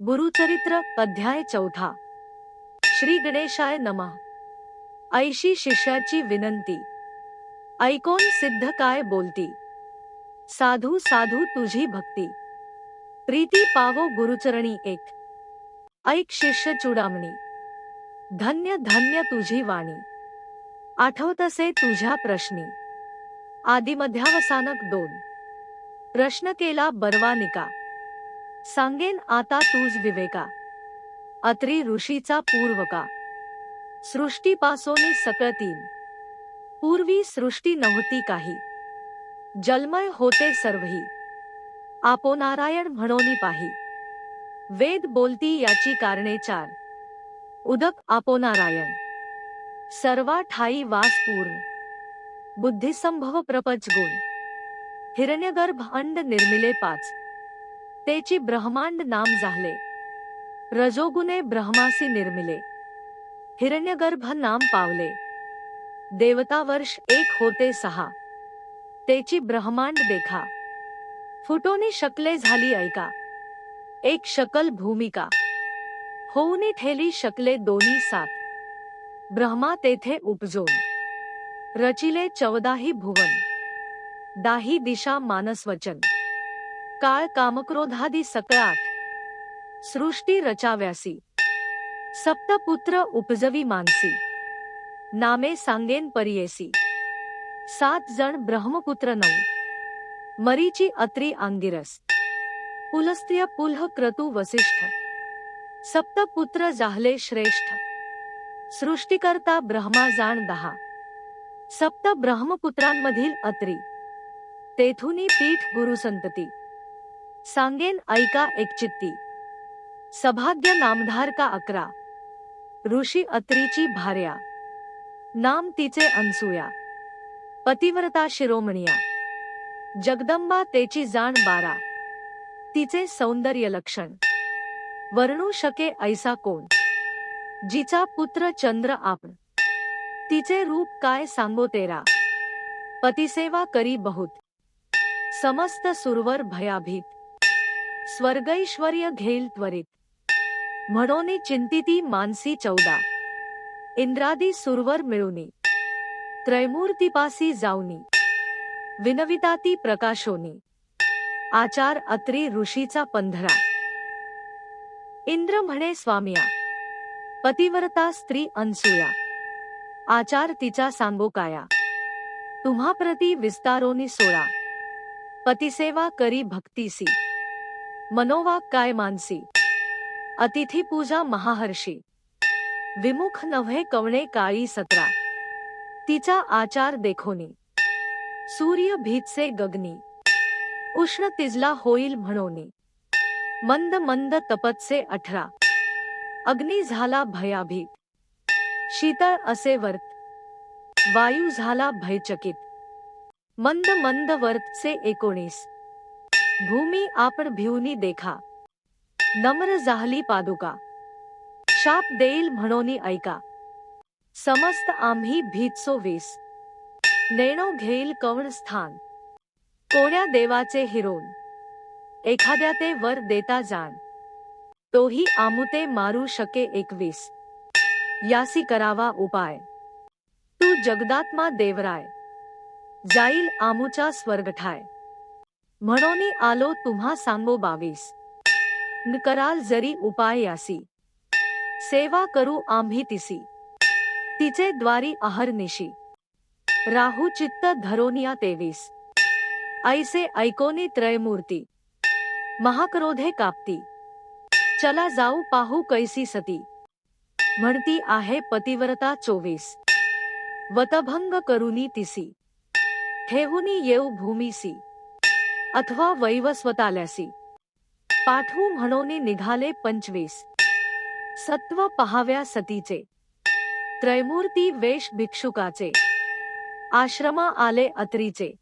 गुरुचरित्र अध्याय 4. श्री गणेशाय नमः. ऐशी शिष्याची विनंती. ऐकोन सिद्ध काय बोलती. साधू साधू तुझी भक्ती. प्रीती पावो गुरुचरणी एक. ऐक शिष्य चूडामणी. धन्य धन्य तुझी वाणी. आठवतसे तुझ्या प्रश्नी. आदिमध्यावसानक 2. प्रश्न केला बर्वानिका. सांगेन आता तूज विवेका. अत्री ऋषीचा पूर्वका. सृष्टीपासोनी सकळ तीन. पूर्वी सृष्टी नव्हती काही. जलमय होते सर्वही. आपो नारायण म्हणोनी पाही. वेद बोलती याची कारणे चार. उदक आपो नारायण. सर्वा ठाई वास पूर्ण. बुद्धिसंभव प्रपंच गुण. हिरण्यगर्भ अंड निर्मिले पाच. तेची ब्रह्मांड नाम झाले. रजोगुणे ब्रह्मासी निर्मिले. हिरण्यगर्भ नाम पावले. देवता वर्ष एक होते सहा. तेची ब्रह्मांड देखा. फुटोनी शकले झाली ऐका. एक शकल भूमिका. होऊनी ठेली शकले दोन्ही सात. ब्रह्मा तेथे उपजोन. रचिले 14 भुवन. दाही दिशा मानसवचन. काळ कामक्रोधादी सकळ आठ. सृष्टी रचाव्यासी. सप्तपुत्र उपजवी मानसी. नामे सांगेन परियेसी. 7 जण ब्रह्मपुत्र 9. मरीची अत्री अंगिरस. पुलस्त्य पुलह क्रतु वसिष्ठ. सप्तपुत्र जाहले श्रेष्ठ. सृष्टिकर्ता ब्रह्मा जाण 10. सप्त ब्रह्मपुत्रांमधील अत्री. तेथुनी पीठ गुरुसंतती. सांगेन ऐका एकचित्ती. सभाग्य नामधारका 11. ऋषी अत्रीची भार्या. नाम तिचे अनसूया. पतिव्रता शिरोमणिया. जगदंबा तेची जाण 12. तिचे सौंदर्य लक्षण. वर्णू शके ऐसा कोण. जिचा पुत्र चंद्र आपण. तिचे रूप काय सांगो तेरा. पतिसेवा करी बहुत. समस्त सुरवर भयाभीत. स्वर्गैश्वर्य घेईल त्वरित. म्हणोनी चिंतिती मानसी 14. इंद्रादी सुरवर मिळुनी. त्रैमूर्तिपासी जाऊनी. विनविताती प्रकाशोनी. आचार अत्री ऋषीचा 15. इंद्र म्हणे स्वामिया. पतिव्रता स्त्री अनसूया. आचार तिचा सांगो काया. तुम्हा प्रती विस्तारोनी 16. पतिसेवा करी भक्तीसी. मनोवाक काय मानसी. अतिथी पूजा महाहर्षी. विमुख नव्हे कवणे काळी 17. तिचा आचार देखोनी. सूर्य भीतसे गगनी. उष्ण तिजला होईल म्हणोनी. मंद मंद तपतसे 18. अग्नी झाला भयाभीत. शीतळ असे वर्त. वायू झाला भयचकित. मंद मंद वर्तसे 19. भूमी आपण भिवनी देखा. नम्र जाहली पादुका. शाप देईल म्हणोनी ऐका. समस्त आम्ही भीतसो 20. नेणो घेईल कवण स्थान. कोण्या देवाचे हिरोन. एखाद्या ते वर देता जाण. तोही आमुते मारू शके 21. यासी करावा उपाय. तू जगदात्मा देवराय. जाईल आमुचा स्वर्गठाय. म्हणोनी आलो तुम्हा सांगो 22. न कराल जरी उपाय यासी. सेवा करू आम्ही तिसी. तिचे द्वारी अहर्निशी. राहू चित्त धरोनिया 23. ऐसे ऐकोनी त्रयमूर्ती. महाक्रोधे कापती. चला जाऊ पाहू कैसी सती. म्हणती आहे पतिव्रता 24. वतभंग करुनी तिसी. ठेहुनी येऊ भूमीसी. अथवा वैवस्वताल्यासी. पाठवू म्हणोनी निघाले 25. सत्व पहाव्या सतीचे. त्रैमूर्ती वेश भिक्षुकाचे. आश्रमा आले अत्रीचे.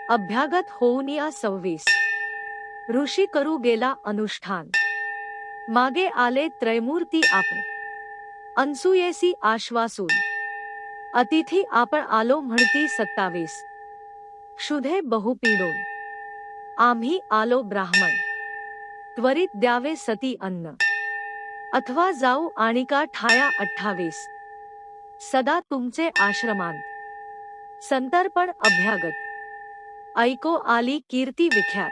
अभ्यागत होऊनिया 26. ऋषी करू गेला अनुष्ठान. मागे आले त्रैमूर्ती आपण. अनसूयेसी आश्वासून. अतिथी आपण आलो म्हणती 27. क्षुधे बहुपीडोन. आम्ही आलो ब्राह्मण. त्वरित द्यावे सती अन्न, अथवा जाऊ आणिका ठाया 28. सदा तुमचे आश्रमांत संतर्पण अभ्यागत, ऐको आली कीर्ती विख्यात.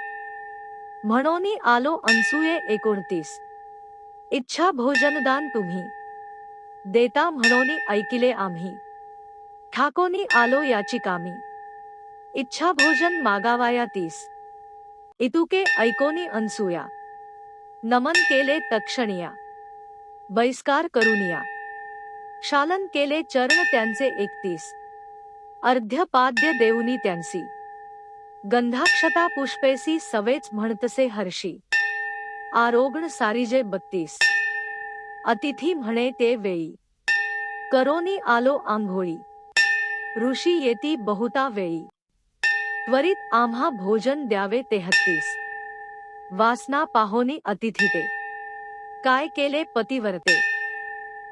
म्हणोनी आलो अनसूये 29. इच्छा भोजनदान तुम्ही देता म्हणोनी ऐकिले आम्ही, ठाकोनी आलो याची कामी. इच्छा भोजन मागावाया 30. इतुके ऐकोनी अनसूया, नमन केले तक्षणिया. बहिष्कार करुनिया, शालन केले चरण त्यांचे 31. अर्ध्यपाद्य देऊनी त्यांसी, गंधाक्षता पुष्पेसी सवेच म्हणतसे हर्षी. आरोग्ण सारिजे 32. अतिथी म्हणे ते वेळी, करोनी आलो आंघोळी. ऋषी येती बहुता वेळी, त्वरित आम्हा भोजन द्यावे 33. वासना पाहोनी अतिथी ते, काय केले पतिव्रते.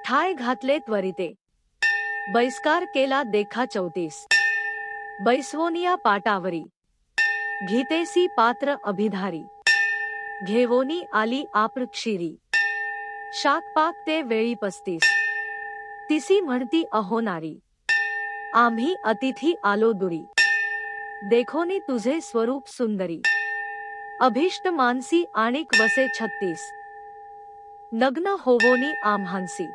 ठाय घातले त्वरिते, बहिष्कार केला देखा 34. बैसवोनिया पाटावरी, घितेसी पात्र अभिधारी. घेवोनी आली आप्र क्षीरी, शाकपाक ते वेळी 35. तिसी म्हणती अहोनारी, आम्ही अतिथी आलो दुरी. देखोनी तुझे स्वरूप सुंदरी, अभिष्ट मानसी आणिक वसे 36. नग्न होवोनी आम्हांसी,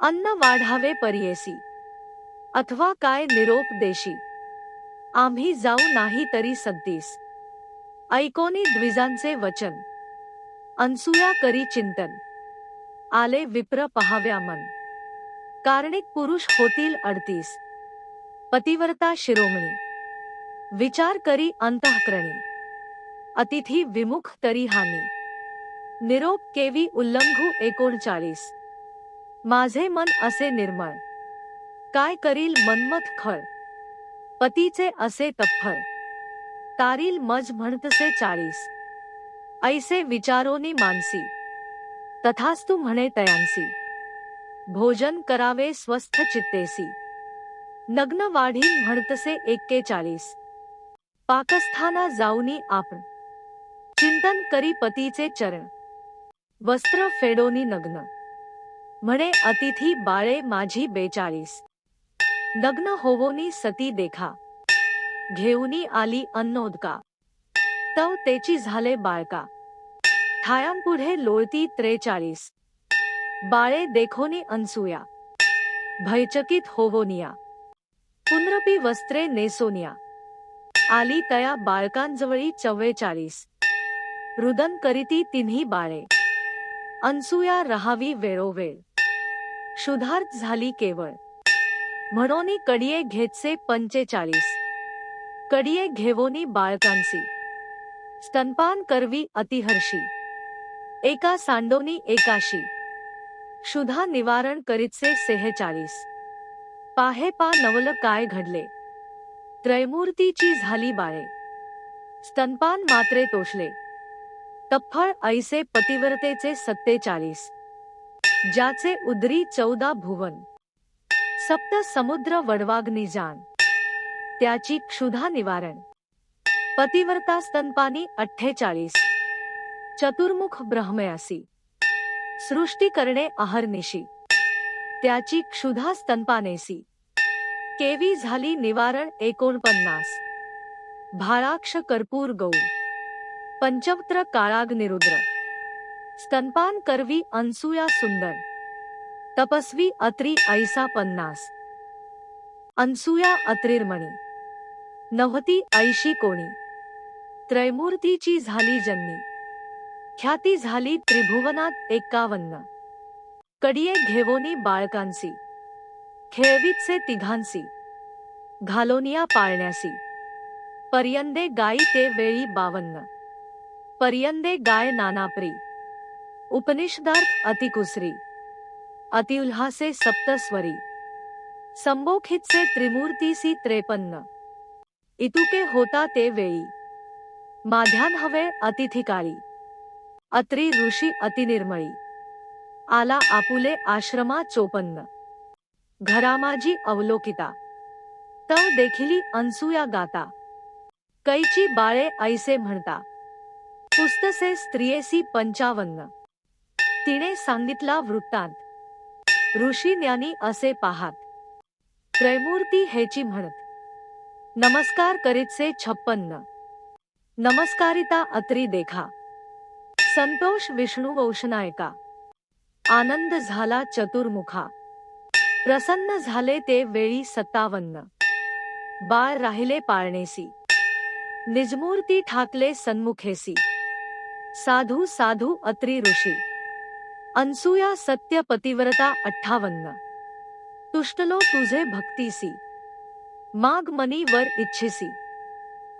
अन्न वाढावे परियेसी. अथवा काय निरोप देशी, आम्ही जाऊ नाही तरी 37. ऐकोनी द्विजांचे वचन, अनसूया करी चिंतन. आले विप्र पहाव्या मन, कार्णिक पुरुष होतील 38. पतिव्रता शिरोमणी, विचार करी अंतःकरणी. अतिथी विमुख तरी हानी, निरोप केवी उल्लंघू 39. माझे मन असे निर्मळ, काय करील मनमथ खळ. पतीचे असे तत्फळ, तारील मज म्हणतसे 40. ऐसे विचारोनी मानसी, तथास्तु म्हणे तयांसी. भोजन करावे स्वस्थ चित्तेसी, नग्न वाढील म्हणतसे 41. पाकस्थाना जाऊनी आपण, चिंतन करी पतीचे चरण. वस्त्र फेडोनी नग्न, म्हणे अतिथी बाळे माझी 42. नग्न होवोनी सती देखा, घेऊनी आली अन्नोदका. तव तेची झाले बाळका, ठायांपुढे लोळती 43. बाळे देखोनी अनसूया, भयचकित होवोनिया. पुनरपी वस्त्रे नेसोनिया, आली तया बाळकांजवळी 44. रुदन करीती तिन्ही बाळे, अनसूया रहावी वेळोवेळ. क्षुधार्त झाली केवळ, म्हणोनी कडिये घेतसे 45. कडिये घेवोनी बाळकांसी, स्तनपान करवी अतिहर्षी. एका सांडोनी एकाशी, क्षुधा निवारण करीतसे 46. पाहे पा नवल काय घडले, त्रयमूर्तीची झाली बाळे. स्तनपान मात्रे तोषले, तप्फळ ऐसे पतिव्रतेचे 47. ज्याचे उदरी 14 भुवन, सप्त समुद्र वडवाग्नी जाण. त्याची क्षुधा निवारण, पतिव्रता स्तनपानी 48. चतुर्मुख ब्रह्मयासी, सृष्टी करणे अहर्निशी. त्याची क्षुधा स्तनपानेसी, केवी झाली निवारण 49. भाळाक्ष कर्पूर गौर, पंचवक्त्र काळाग्निरुद्र. स्तनपान करवी अनसूया सुंदर, तपस्वी अत्री ऐसा 50. अनसूया अत्रिर्मणी, नव्हती ऐशी कोणी. त्रयमूर्तीची झाली जन्नी, ख्याती झाली त्रिभुवनात 51. कडिये घेवोनी बाळकांसी, खेळवीतसे तिघांसी. घालोनिया पाळण्यासी, पर्यंदे गाई ते वेळी 52. पर्यंदे गाय नानाप्री, उपनिषदार्थ अतिकुसरी. अतिउल्हासे सप्तस्वरी, संबोखितसे त्रिमूर्तीसी 53. इतुके होता ते वेळी, माध्यान हवे अतिथिकाळी. अत्री ऋषी अतिनिर्मळी, आला आपुले आश्रमा 54. घरामाजी अवलोकिता, तव देखिली अनसूया गाता. कैची बाळे ऐसे म्हणता, पुस्तसे स्त्रियेसी 55. तिने सांगितला वृत्तांत. ऋषी ज्ञानी असे पाहात. त्रैमूर्ती हेची म्हणत. नमस्कार करीतसे 56. नमस्कारिता अत्री देखा. संतोष विष्णू वौषनायका. आनंद झाला चतुर्मुखा. प्रसन्न झाले ते वेळी 57. बाळ राहिले पाळणेसी. निजमूर्ती ठाकले सन्मुखेसी. साधू साधू अत्री ऋषी. अनसूया सत्य पतिव्रता 58. तुष्टलो तुझे भक्तीसी. माग मनी वर इच्छिसी.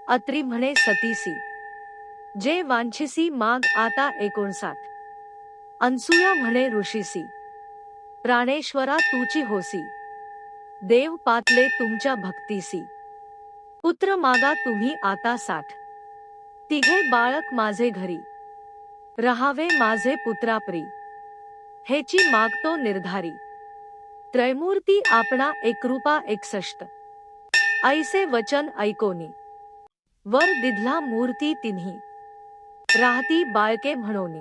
अत्री म्हणे सतीसी. जे वांछिसी माग आता 59. अनसूया म्हणे ऋषीसी. प्राणेश्वरा तूची होसी. देव पातले तुमच्या भक्तीसी. पुत्र मागा तुम्ही आता 60. तिघे बाळक माझे घरी. रहावे माझे पुत्राप्री. हेची मागतो निर्धारी. त्रैमूर्ती आपणा एकरूपा 61. ऐसे वचन ऐकोनी. वर दिधला मूर्ती तिन्ही. राहती बाळके म्हणोनी.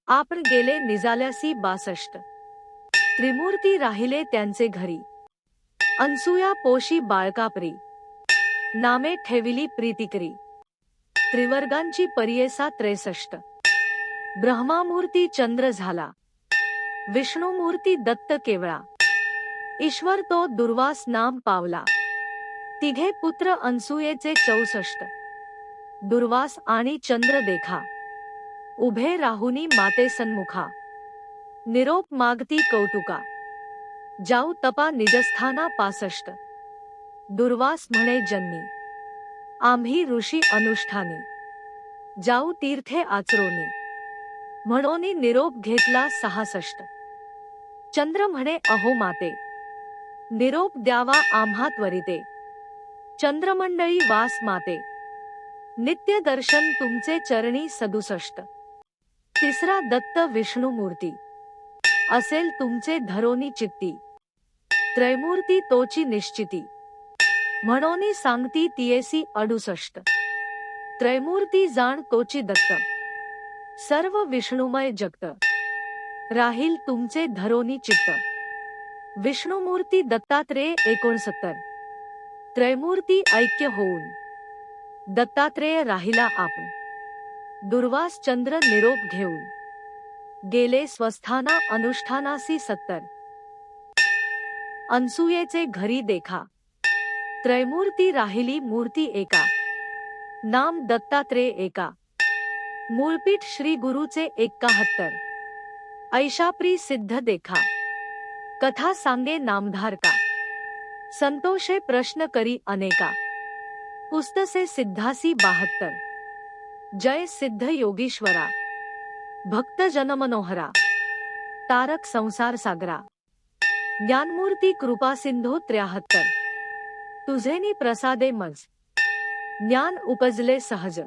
आपण गेले निजाल्यासी 62. त्रिमूर्ती राहिले त्यांचे घरी. अनसूया पोशी बाळकापरी. नामे ठेविली प्रीतिकरी. त्रिवर्गांची परियेसा 63. ब्रह्मामूर्ती चंद्र झाला. विष्णुमूर्ती दत्त केवळा. ईश्वर तो दुर्वास नाम पावला. तिघे पुत्र अनसूयेचे 64. दुर्वास आणि चंद्र देखा. उभे राहुनी माते सन्मुखा. निरोप मागती कौतुका. जाऊ तपा निजस्थाना 65. दुर्वास म्हणे जन्मी. आम्ही ऋषी अनुष्ठानी. जाऊ तीर्थे आचरोनी. म्हणोनी निरोप घेतला 66. चंद्र म्हणे अहो माते. निरोप द्यावा आम्हा त्वरिते. चंद्रमंडळी वास माते. नित्य दर्शन तुमचे चरणी 67. तिसरा दत्त विष्णुमूर्ती. असेल तुमचे धरोनी चित्ती. त्रैमूर्ती तोची निश्चिती. म्हणोनी सांगती तियेसी 68. त्रैमूर्ती जाण तोची दत्त. सर्व विष्णुमय जगत. राहील तुमचे धरोनी चित्त. विष्णुमूर्ती दत्तात्रेय 69. त्रैमूर्ती ऐक्य होऊन. दत्तात्रेय राहिला आपण. दुर्वास चंद्र निरोप घेऊन. गेले स्वस्थाना अनुष्ठानासी 70. अनसूयेचे घरी देखा. त्रैमूर्ती राहिली मूर्ती एका. नाम दत्तात्रेय एका. मूळपीठ श्री गुरुचे 71. ऐशाप्री सिद्ध देखा. कथा सांगे नामधारका. संतोषे प्रश्न करी अनेका. पुस्तसे सिद्धासी 72. जय सिद्ध योगीश्वरा. भक्त जनमनोहरा. तारक संसार सागरा. ज्ञानमूर्ती कृपा सिंधू 73. तुझेनी प्रसादे मज. ज्ञान उपजले सहज.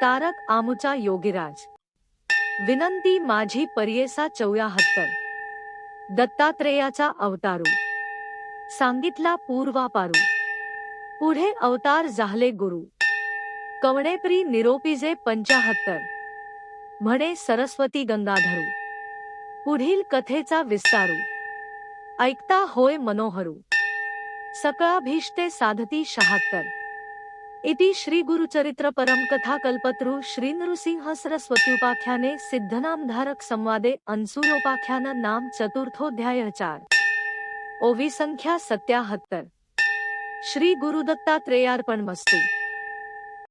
तारक आमुचा योगीराज. विनंती माझी परियेसा 74. दत्तात्रेयाचा अवतारू. सांगितला पूर्वापारू. पुढे अवतार झाले गुरु. कवणेप्री निरोपीजे 75. म्हणे सरस्वती गंगाधरू. पुढील कथेचा विस्तारू. ऐकता होय मनोहरू. सकळाभीष्टे साधती 76. इति श्री गुरुचरित्र परम कथा कल्पतरु श्री नृसिंह सरस्वत्युपाख्याने सिद्धनामधारक संवादे अनसूयोपाख्यान नाम चतुर्थोध्याय 4. ओवी संख्या 77. श्री गुरुदत्तात्रेयार्पणमस्तु.